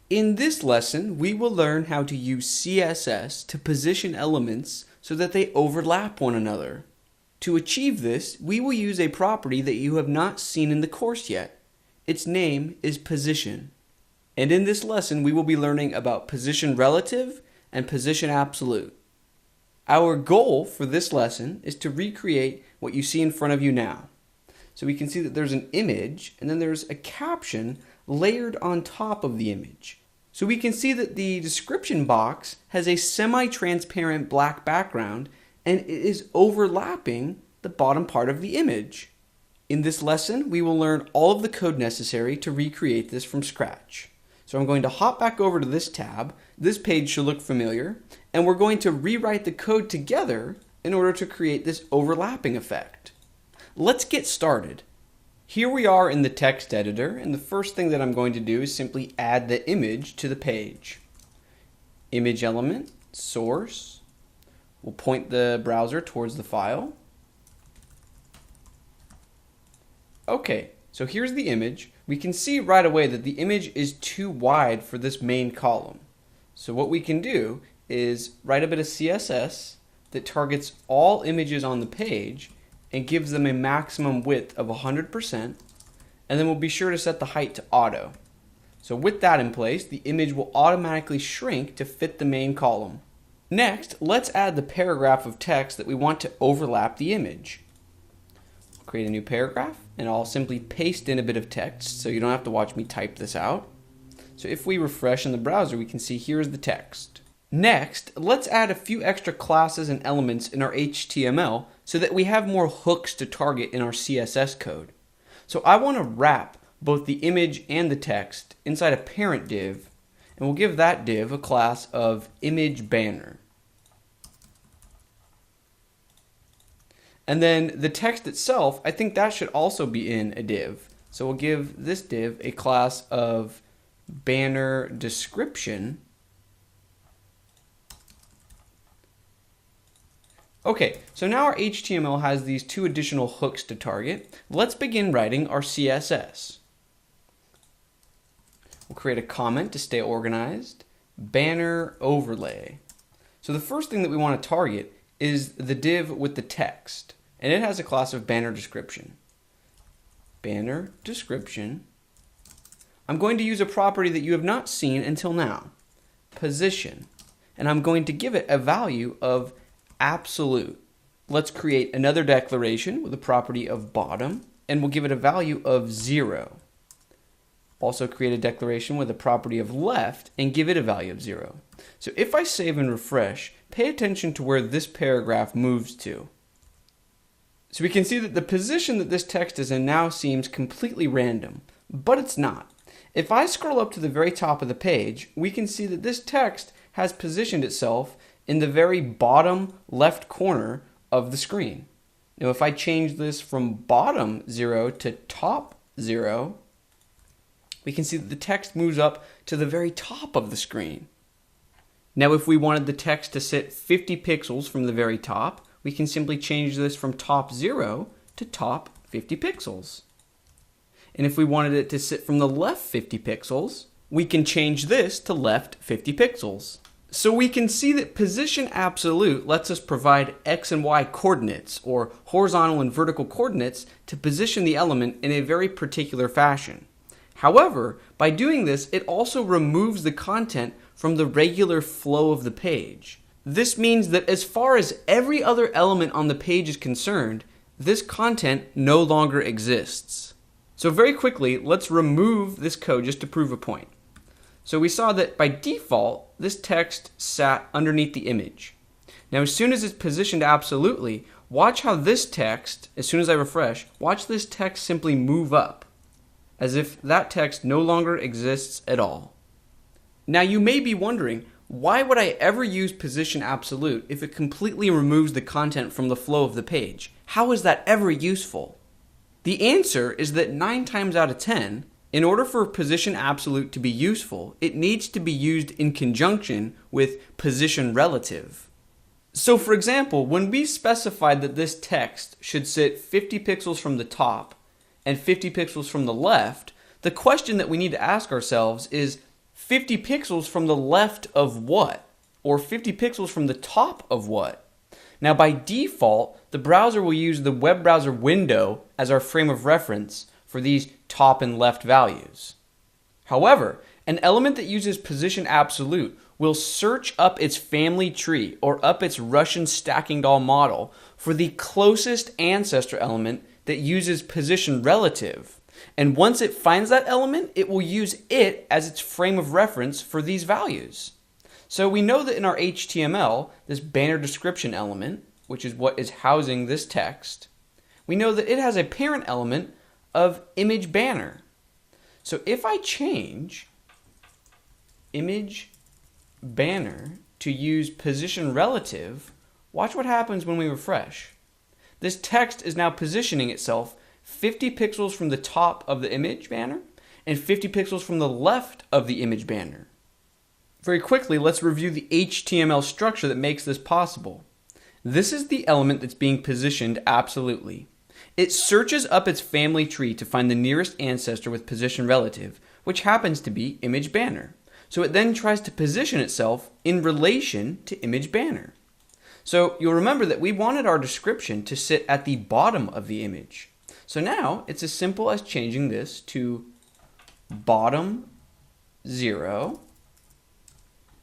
In this lesson, we will learn how to use CSS to position elements so that they overlap one another. To achieve this, we will use a property that you have not seen in the course yet. Its name is position. And in this lesson, we will be learning about position relative and position absolute. Our goal for this lesson is to recreate what you see in front of you now. So we can see that there's an image and then there's a caption layered on top of the image. So we can see that the description box has a semi-transparent black background and it is overlapping the bottom part of the image. In this lesson, we will learn all of the code necessary to recreate this from scratch. So I'm going to hop back over to this tab. This page should look familiar, and we're going to rewrite the code together in order to create this overlapping effect. Let's get started. Here we are in the text editor, and the first thing that I'm going to do is simply add the image to the page. Image element, source. We'll point the browser towards the file. Okay, so here's the image. We can see right away that the image is too wide for this main column. So what we can do is write a bit of CSS that targets all images on the page and gives them a maximum width of 100%, and then we'll be sure to set the height to auto. So with that in place, the image will automatically shrink to fit the main column. Next, let's add the paragraph of text that we want to overlap the image. I'll create a new paragraph, and I'll simply paste in a bit of text so you don't have to watch me type this out. So if we refresh in the browser, we can see here's the text. Next, let's add a few extra classes and elements in our HTML so that we have more hooks to target in our CSS code. So I want to wrap both the image and the text inside a parent div, and we'll give that div a class of image banner. And then the text itself, I think that should also be in a div. So we'll give this div a class of banner description. Okay, so now our HTML has these two additional hooks to target. Let's begin writing our CSS. We'll create a comment to stay organized. Banner overlay. So the first thing that we want to target is the div with the text, and it has a class of banner description. Banner description. I'm going to use a property that you have not seen until now, position, and I'm going to give it a value of absolute. Let's create another declaration with a property of bottom, and we'll give it a value of 0. Also create a declaration with a property of left and give it a value of 0. So if I save and refresh, pay attention to where this paragraph moves to. So we can see that the position that this text is in now seems completely random, but it's not. If I scroll up to the very top of the page, we can see that this text has positioned itself in the very bottom left corner of the screen. Now if I change this from bottom 0 to top 0, we can see that the text moves up to the very top of the screen. Now if we wanted the text to sit 50 pixels from the very top, we can simply change this from top 0 to top 50 pixels. And if we wanted it to sit from the left 50 pixels, we can change this to left 50 pixels. So we can see that position absolute lets us provide x and y coordinates, or horizontal and vertical coordinates, to position the element in a very particular fashion. However, by doing this, it also removes the content from the regular flow of the page. This means that as far as every other element on the page is concerned, this content no longer exists. So very quickly, let's remove this code just to prove a point. So we saw that by default, this text sat underneath the image. Now as soon as it's positioned absolutely, watch how this text, as soon as I refresh, watch this text simply move up, as if that text no longer exists at all. Now you may be wondering, why would I ever use position absolute if it completely removes the content from the flow of the page? How is that ever useful? The answer is that 9 times out of 10, in order for position absolute to be useful, it needs to be used in conjunction with position relative. So for example, when we specified that this text should sit 50 pixels from the top and 50 pixels from the left, the question that we need to ask ourselves is, 50 pixels from the left of what? Or 50 pixels from the top of what? Now by default, the browser will use the web browser window as our frame of reference for these top and left values. However, an element that uses position absolute will search up its family tree or up its Russian stacking doll model for the closest ancestor element that uses position relative. And once it finds that element, it will use it as its frame of reference for these values. So we know that in our HTML, this banner description element, which is what is housing this text, we know that it has a parent element of image banner. So if I change image banner to use position relative, watch what happens when we refresh. This text is now positioning itself 50 pixels from the top of the image banner and 50 pixels from the left of the image banner. Very quickly, let's review the HTML structure that makes this possible. This is the element that's being positioned absolutely. It searches up its family tree to find the nearest ancestor with position relative, which happens to be image banner. So it then tries to position itself in relation to image banner. So you'll remember that we wanted our description to sit at the bottom of the image. So now it's as simple as changing this to bottom 0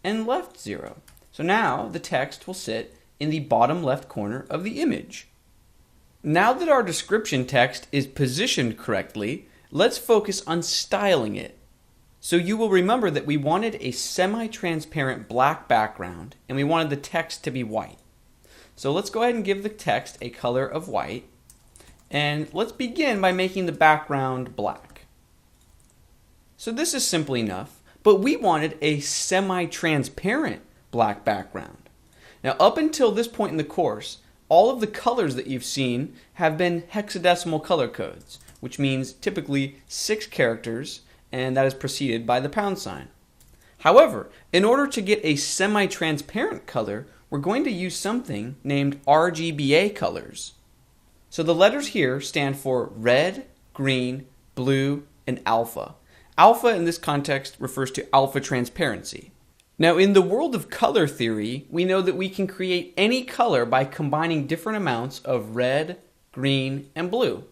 and left 0. So now the text will sit in the bottom left corner of the image. Now that our description text is positioned correctly, let's focus on styling it. So you will remember that we wanted a semi-transparent black background and we wanted the text to be white. So let's go ahead and give the text a color of white, and let's begin by making the background black. So this is simple enough, but we wanted a semi-transparent black background. Now up until this point in the course, all of the colors that you've seen have been hexadecimal color codes, which means typically 6 characters, and that is preceded by the pound sign. However, in order to get a semi-transparent color, we're going to use something named RGBA colors. So the letters here stand for red, green, blue, and alpha. Alpha in this context refers to alpha transparency. Now in the world of color theory, we know that we can create any color by combining different amounts of red, green, and blue.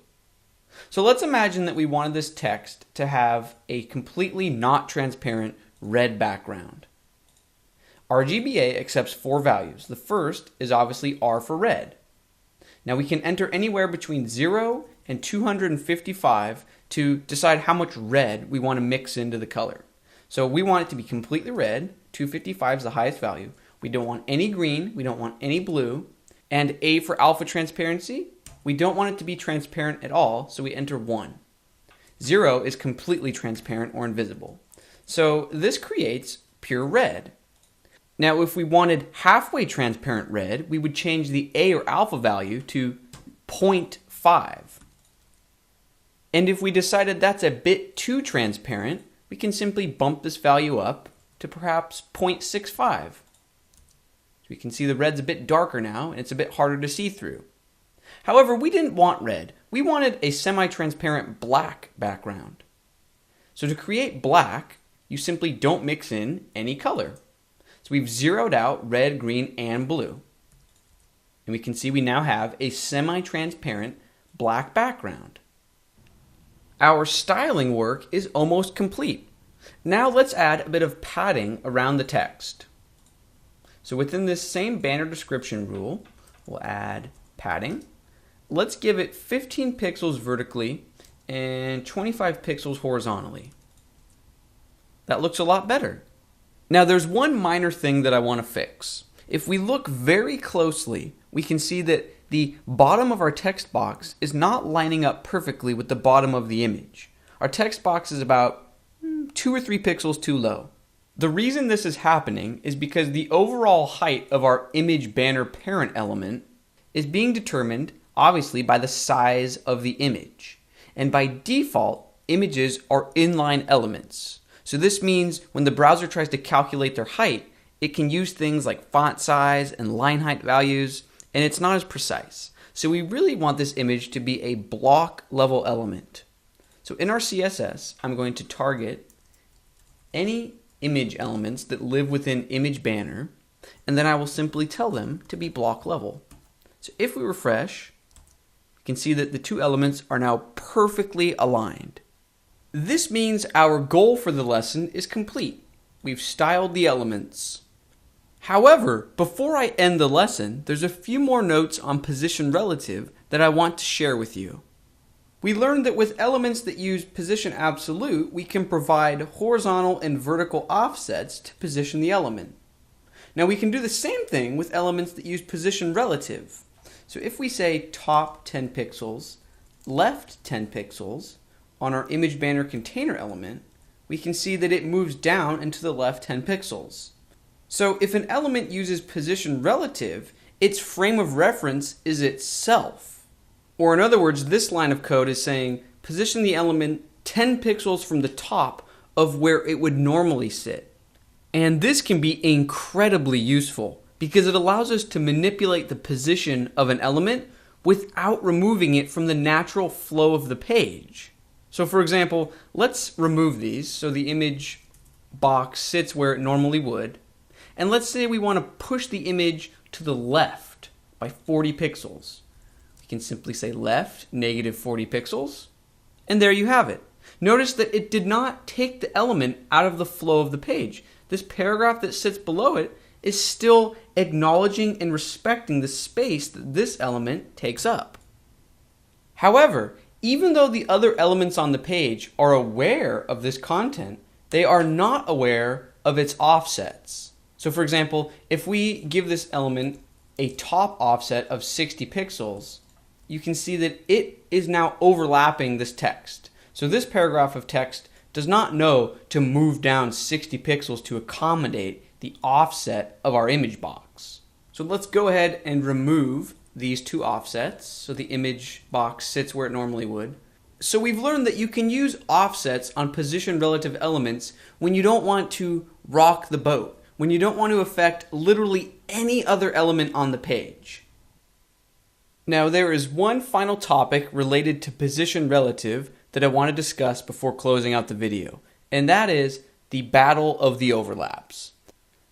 So let's imagine that we wanted this text to have a completely not transparent red background. RGBA accepts 4 values. The first is obviously R for red. Now we can enter anywhere between 0 and 255 to decide how much red we want to mix into the color. So we want it to be completely red. 255 is the highest value. We don't want any green, we don't want any blue, and A for alpha transparency, we don't want it to be transparent at all, so we enter 1. 0 is completely transparent or invisible. So this creates pure red. Now if we wanted halfway transparent red, we would change the A or alpha value to 0.5. And if we decided that's a bit too transparent, we can simply bump this value up to perhaps 0.65. So we can see the red's a bit darker now, and it's a bit harder to see through. However, we didn't want red. We wanted a semi-transparent black background. So to create black, you simply don't mix in any color. So we've zeroed out red, green, and blue. And we can see we now have a semi-transparent black background. Our styling work is almost complete. Now let's add a bit of padding around the text. So within this same banner description rule, we'll add padding. Let's give it 15 pixels vertically and 25 pixels horizontally. That looks a lot better. Now there's one minor thing that I want to fix. If we look very closely, we can see that the bottom of our text box is not lining up perfectly with the bottom of the image. Our text box is about 2 or 3 pixels too low. The reason this is happening is because the overall height of our image banner parent element is being determined obviously by the size of the image. And by default, images are inline elements. So this means when the browser tries to calculate their height, it can use things like font size and line height values, and it's not as precise. So we really want this image to be a block level element. So in our CSS, I'm going to target any image elements that live within image banner, and then I will simply tell them to be block level. So if we refresh, we can see that the two elements are now perfectly aligned. This means our goal for the lesson is complete. We've styled the elements. However, before I end the lesson, there's a few more notes on position relative that I want to share with you. We learned that with elements that use position absolute, we can provide horizontal and vertical offsets to position the element. Now we can do the same thing with elements that use position relative. So if we say top 10 pixels, left 10 pixels on our image banner container element, we can see that it moves down into the left 10 pixels. So if an element uses position relative, its frame of reference is itself. Or in other words, this line of code is saying position the element 10 pixels from the top of where it would normally sit. And this can be incredibly useful because it allows us to manipulate the position of an element without removing it from the natural flow of the page. So for example, let's remove these so the image box sits where it normally would. And let's say we want to push the image to the left by 40 pixels. We can simply say left negative 40 pixels. And there you have it. Notice that it did not take the element out of the flow of the page. This paragraph that sits below it is still acknowledging and respecting the space that this element takes up. However, even though the other elements on the page are aware of this content, they are not aware of its offsets. So for example, if we give this element a top offset of 60 pixels, you can see that it is now overlapping this text. So this paragraph of text does not know to move down 60 pixels to accommodate the offset of our image box. So let's go ahead and remove these two offsets so the image box sits where it normally would. So we've learned that you can use offsets on position relative elements when you don't want to rock the boat, when you don't want to affect literally any other element on the page. Now there is one final topic related to position relative that I want to discuss before closing out the video, and that is the battle of the overlaps.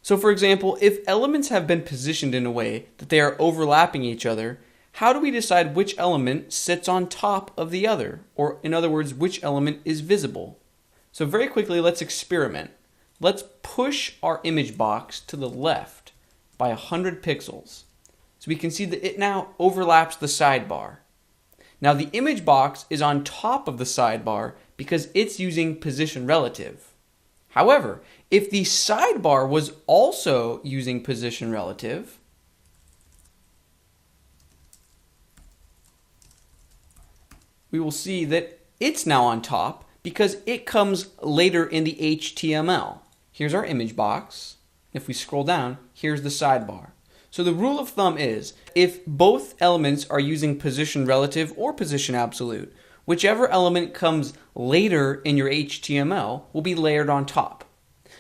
So for example, if elements have been positioned in a way that they are overlapping each other, how do we decide which element sits on top of the other? Or in other words, which element is visible? So very quickly, let's experiment. Let's push our image box to the left by 100 pixels. So we can see that it now overlaps the sidebar. Now the image box is on top of the sidebar because it's using position relative. However, if the sidebar was also using position relative, we will see that it's now on top because it comes later in the HTML. Here's our image box. If we scroll down, here's the sidebar. So the rule of thumb is, if both elements are using position relative or position absolute, whichever element comes later in your HTML will be layered on top.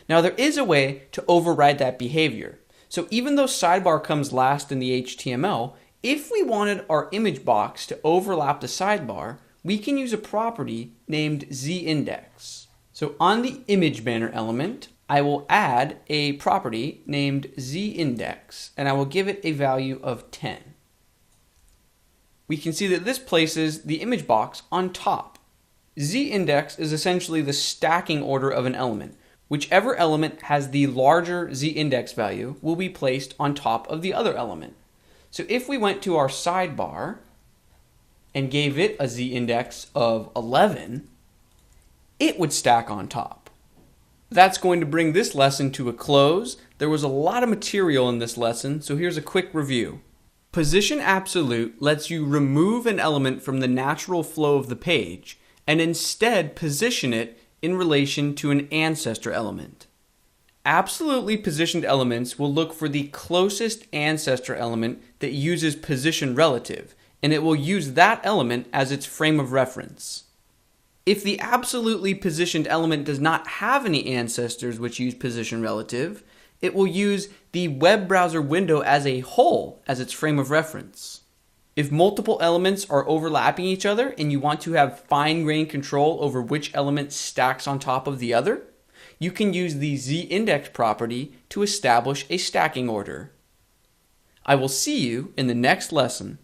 Now there is a way to override that behavior. So even though sidebar comes last in the HTML, if we wanted our image box to overlap the sidebar, we can use a property named zIndex. So on the image banner element, I will add a property named zIndex, and I will give it a value of 10. We can see that this places the image box on top. zIndex is essentially the stacking order of an element. Whichever element has the larger zIndex value will be placed on top of the other element. So if we went to our sidebar and gave it a zIndex of 11, it would stack on top. That's going to bring this lesson to a close. There was a lot of material in this lesson, so here's a quick review. Position absolute lets you remove an element from the natural flow of the page and instead position it in relation to an ancestor element. Absolutely positioned elements will look for the closest ancestor element that uses position relative, and it will use that element as its frame of reference. If the absolutely positioned element does not have any ancestors which use position relative, it will use the web browser window as a whole as its frame of reference. If multiple elements are overlapping each other and you want to have fine-grained control over which element stacks on top of the other, you can use the z-index property to establish a stacking order. I will see you in the next lesson.